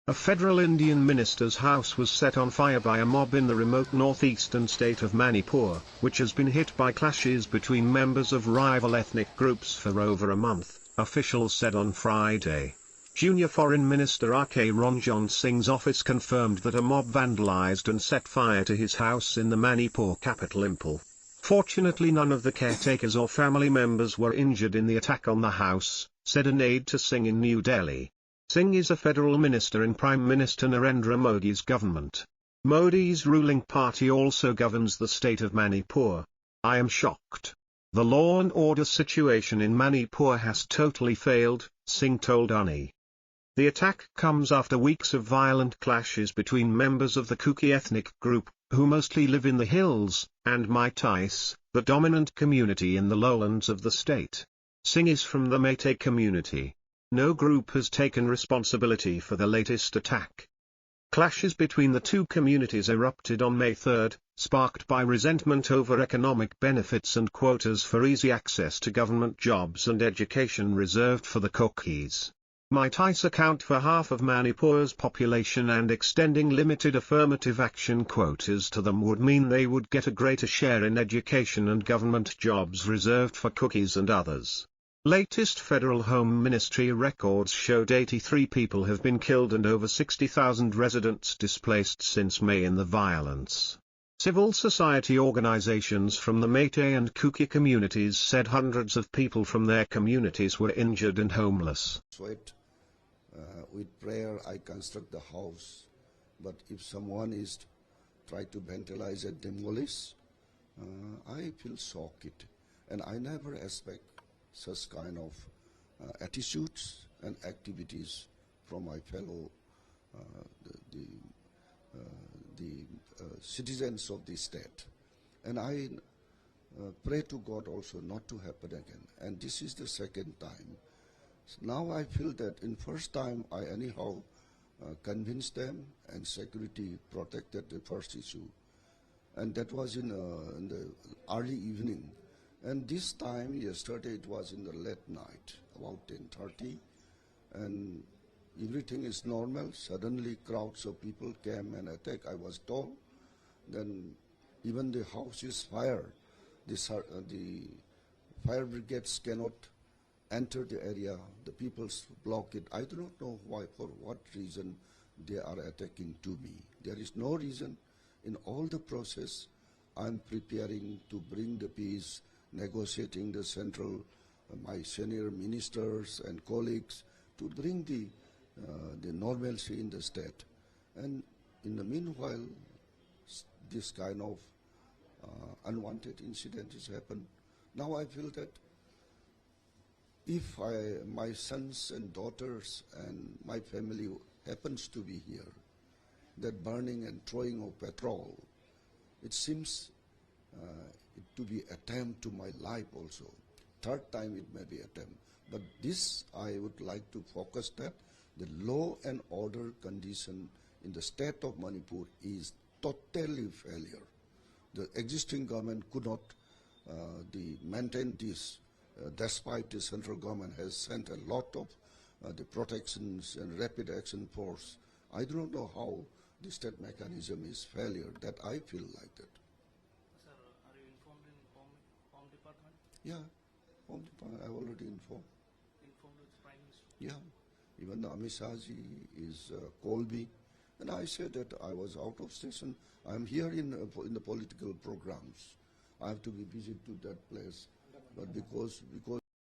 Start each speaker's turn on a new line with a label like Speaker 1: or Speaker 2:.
Speaker 1: A federal Indian minister's house was set on fire by a mob in the remote northeastern state of Manipur, which has been hit by clashes between members of rival ethnic groups for over a month, officials said on Friday. Junior Foreign Minister R.K. Ranjan Singh's office confirmed that a mob vandalized and set fire to his house in the Manipur capital Imphal. Fortunately, none of the caretakers or family members were injured in the attack on the house, said an aide to Singh in New Delhi. Singh is a federal minister in Prime Minister Narendra Modi's government. Modi's ruling party also governs the state of Manipur. I am shocked. The law and order situation in Manipur has totally failed, Singh told UNI. The attack comes after weeks of violent clashes between members of the Kuki ethnic group, who mostly live in the hills, and Meiteis, the dominant community in the lowlands of the state. Singh is from the Meitei community. No group has taken responsibility for the latest attack. Clashes between the two communities erupted on May 3, sparked by resentment over economic benefits and quotas for easy access to government jobs and education reserved for the Kukis. Meiteis account for half of Manipur's population, and extending limited affirmative action quotas to them would mean they would get a greater share in education and government jobs reserved for Kukis and others. Latest Federal Home Ministry records showed 83 people have been killed and over 60,000 residents displaced since May in the violence. Civil society organizations from the Meitei and Kuki communities said hundreds of people from their communities were injured and homeless.
Speaker 2: With prayer I construct the house, but if someone is try to vandalize and demolish, I feel shocked, and I never expect such kind of attitudes and activities from my fellow citizens of the state. And I pray to God also not to happen again. And this is the second time. Now I feel that in first time I anyhow convinced them, and security protected the first issue. And that was in the early evening. And this time, yesterday, it was in the late night, about 10:30, and everything is normal. Suddenly, crowds of people came and attacked. I was told. Then, even the house is fire. The fire brigades cannot enter the area. The people block it. I do not know why, for what reason they are attacking to me. There is no reason. In all the process, I am preparing to bring the peace, negotiating the central, my senior ministers and colleagues to bring the normalcy in the state. And in the meanwhile, this kind of unwanted incident has happened. Now I feel that if my sons and daughters and my family happens to be here, that burning and throwing of petrol, it seems it to be attempt to my life also. Third time it may be attempt. But this I would like to focus that the law and order condition in the state of Manipur is totally failure. The existing government could not maintain this, despite the central government has sent a lot of the protections and rapid action force. I do not know how the state mechanism is failure, that I feel like that.
Speaker 3: Sir, are you informed in Home Department?
Speaker 2: Yeah, Home Department, I already informed.
Speaker 3: Informed with Prime Minister?
Speaker 2: Yeah, even Amit Shahji is called me, and I said that I was out of station. I am here in the political programs. I have to be visited to that place, but because